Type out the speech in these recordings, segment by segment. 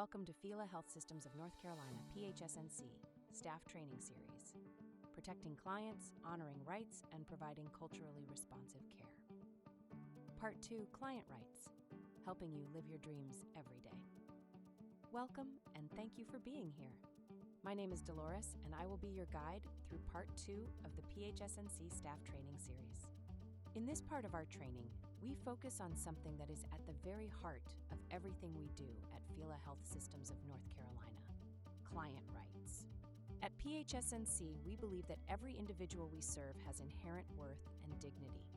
Welcome to Health Systems of North Carolina PHSNC Staff Training Series, protecting clients, honoring rights, and providing culturally responsive care. Part 2, Client Rights, helping you live your dreams every day. Welcome, and thank you for being here. My name is Dolores, and I will be your guide through Part 2 of the PHSNC Staff Training Series. In this part of our training, we focus on something that is at the very heart of everything we do at Health Systems of North Carolina: client rights. At PHSNC, we believe that every individual we serve has inherent worth and dignity.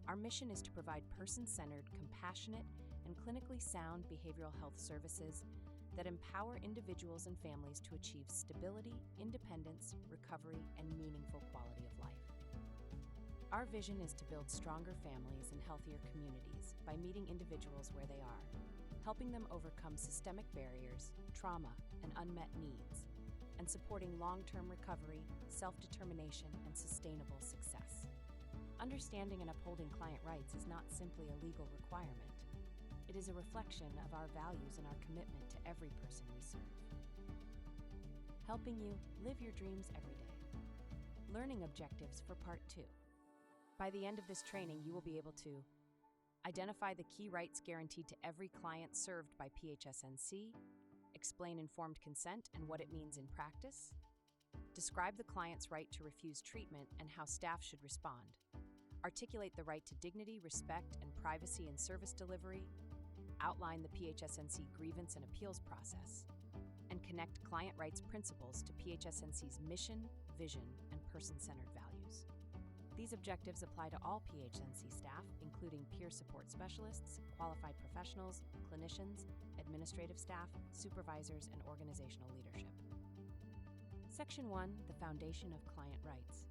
Our mission is to provide person-centered, compassionate, and clinically sound behavioral health services that empower individuals and families to achieve stability, independence, recovery, and meaningful quality of life. Our vision is to build stronger families and healthier communities by meeting individuals where they are, helping them overcome systemic barriers, trauma, and unmet needs, and supporting long-term recovery, self-determination, and sustainable success. Understanding and upholding client rights is not simply a legal requirement. It is a reflection of our values and our commitment to every person we serve. Helping you live your dreams every day. Learning objectives for Part 2. By the end of this training, you will be able to identify the key rights guaranteed to every client served by PHSNC, explain informed consent and what it means in practice, describe the client's right to refuse treatment and how staff should respond, articulate the right to dignity, respect, and privacy in service delivery, outline the PHSNC grievance and appeals process, and connect client rights principles to PHSNC's mission, vision, and person-centered values. These objectives apply to all PHSNC staff, including peer support specialists, qualified professionals, clinicians, administrative staff, supervisors, and organizational leadership. Section 1, the foundation of client rights.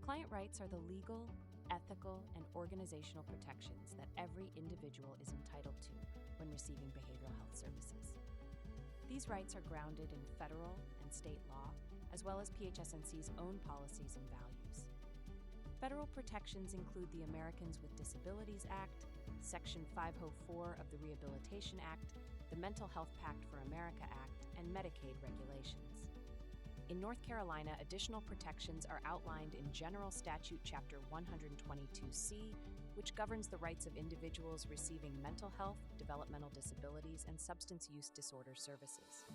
Client rights are the legal, ethical, and organizational protections that every individual is entitled to when receiving behavioral health services. These rights are grounded in federal and state law, as well as PHSNC's own policies and values. Federal protections include the Americans with Disabilities Act, Section 504 of the Rehabilitation Act, the Mental Health Pact for America Act, and Medicaid regulations. In North Carolina, additional protections are outlined in General Statute Chapter 122C, which governs the rights of individuals receiving mental health, developmental disabilities, and substance use disorder services.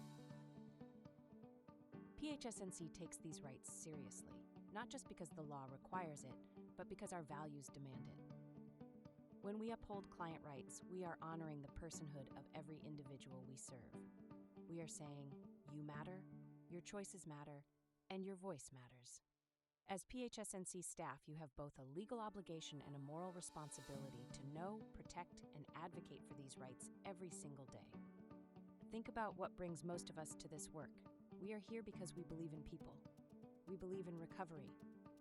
PHSNC takes these rights seriously, not just because the law requires it, but because our values demand it. When we uphold client rights, we are honoring the personhood of every individual we serve. We are saying, you matter, your choices matter, and your voice matters. As PHSNC staff, you have both a legal obligation and a moral responsibility to know, protect, and advocate for these rights every single day. Think about what brings most of us to this work. We are here because we believe in people. We believe in recovery.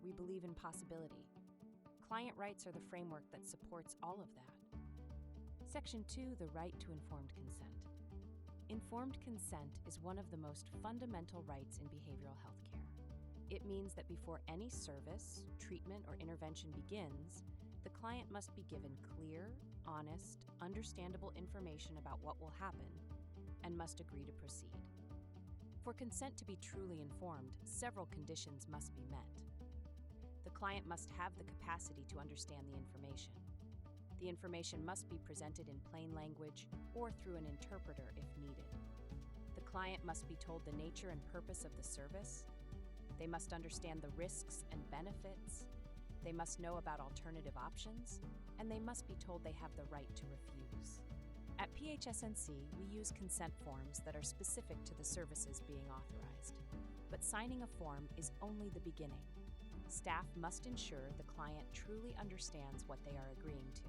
We believe in possibility. Client rights are the framework that supports all of that. Section 2, the right to informed consent. Informed consent is one of the most fundamental rights in behavioral health care. It means that before any service, treatment, or intervention begins, the client must be given clear, honest, understandable information about what will happen and must agree to proceed. For consent to be truly informed, several conditions must be met. The client must have the capacity to understand the information. The information must be presented in plain language or through an interpreter if needed. The client must be told the nature and purpose of the service. They must understand the risks and benefits. They must know about alternative options, and they must be told they have the right to refuse. At PHSNC, we use consent forms that are specific to the services being authorized. But signing a form is only the beginning. Staff must ensure the client truly understands what they are agreeing to.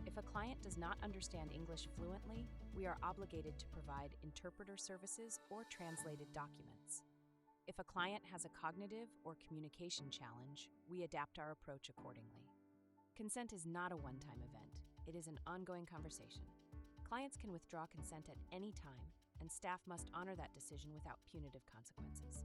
If a client does not understand English fluently, we are obligated to provide interpreter services or translated documents. If a client has a cognitive or communication challenge, we adapt our approach accordingly. Consent is not a one-time event. It is an ongoing conversation. Clients can withdraw consent at any time, and staff must honor that decision without punitive consequences.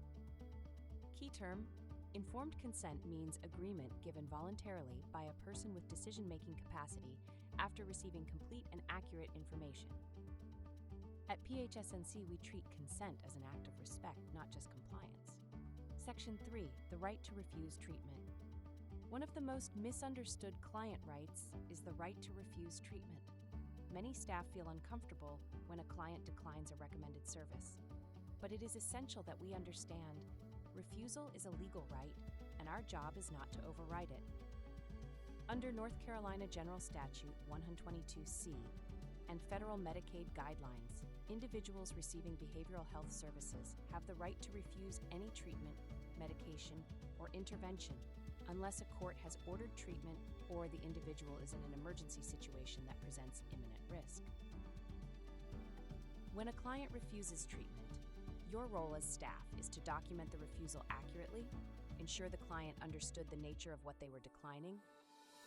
Key term: informed consent means agreement given voluntarily by a person with decision-making capacity after receiving complete and accurate information. At PHSNC, we treat consent as an act of respect, not just compliance. Section 3, the right to refuse treatment. One of the most misunderstood client rights is the right to refuse treatment. Many staff feel uncomfortable when a client declines a recommended service. But it is essential that we understand refusal is a legal right, and our job is not to override it. Under North Carolina General Statute 122C and federal Medicaid guidelines, individuals receiving behavioral health services have the right to refuse any treatment, medication, or intervention unless a court has ordered treatment or the individual is in an emergency situation that presents imminent risk. When a client refuses treatment, your role as staff is to document the refusal accurately, ensure the client understood the nature of what they were declining,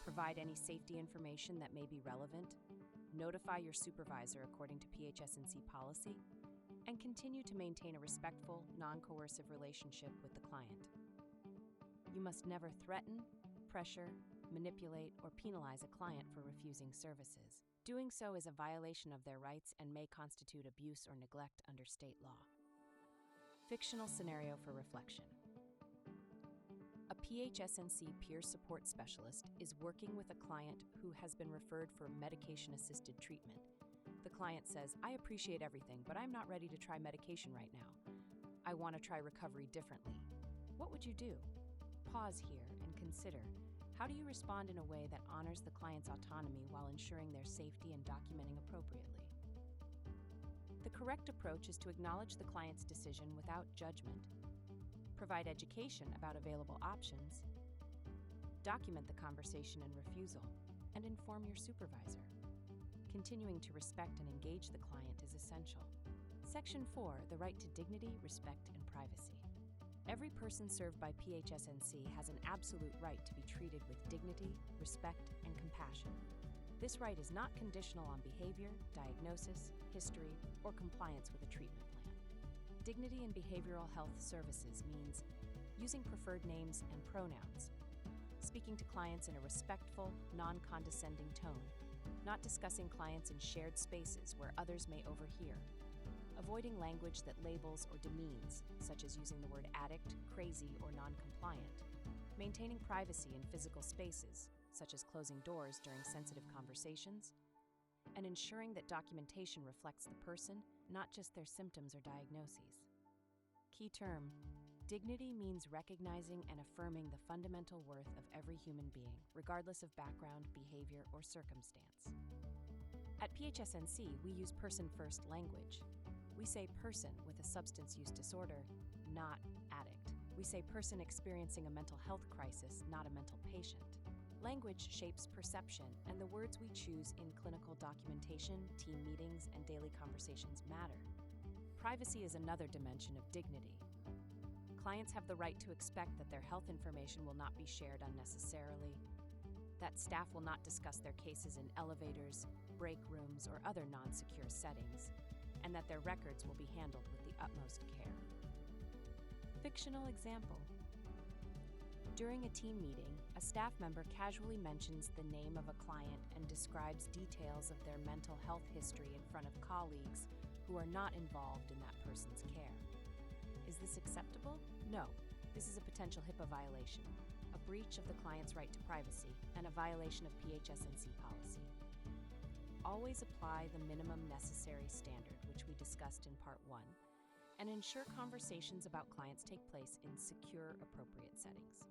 provide any safety information that may be relevant, notify your supervisor according to PHSNC policy, and continue to maintain a respectful, non-coercive relationship with the client. You must never threaten, pressure, manipulate, or penalize a client for refusing services. Doing so is a violation of their rights and may constitute abuse or neglect under state law. Fictional scenario for reflection. A PHSNC peer support specialist is working with a client who has been referred for medication-assisted treatment. The client says, "I appreciate everything, but I'm not ready to try medication right now. I want to try recovery differently." What would you do? Pause here and consider, how do you respond in a way that honors the client's autonomy while ensuring their safety and documenting appropriately? The correct approach is to acknowledge the client's decision without judgment, provide education about available options, document the conversation and refusal, and inform your supervisor. Continuing to respect and engage the client is essential. Section 4, the right to dignity, respect, and privacy. Every person served by PHSNC has an absolute right to be treated with dignity, respect, and compassion. This right is not conditional on behavior, diagnosis, history, or compliance with a treatment plan. Dignity in behavioral health services means using preferred names and pronouns, speaking to clients in a respectful, non-condescending tone, not discussing clients in shared spaces where others may overhear, avoiding language that labels or demeans, such as using the word addict, crazy, or non-compliant, maintaining privacy in physical spaces, such as closing doors during sensitive conversations, and ensuring that documentation reflects the person, not just their symptoms or diagnoses. Key term: dignity means recognizing and affirming the fundamental worth of every human being, regardless of background, behavior, or circumstance. At PHSNC, we use person-first language. We say person with a substance use disorder, not addict. We say person experiencing a mental health crisis, not a mental patient. Language shapes perception, and the words we choose in clinical documentation, team meetings, and daily conversations matter. Privacy is another dimension of dignity. Clients have the right to expect that their health information will not be shared unnecessarily, that staff will not discuss their cases in elevators, break rooms, or other non-secure settings, and that their records will be handled with the utmost care. Fictional example. During a team meeting, a staff member casually mentions the name of a client and describes details of their mental health history in front of colleagues who are not involved in that person's care. Is this acceptable? No. This is a potential HIPAA violation, a breach of the client's right to privacy, and a violation of PHSNC policy. Always apply the minimum necessary standard, which we discussed in Part 1, and ensure conversations about clients take place in secure, appropriate settings.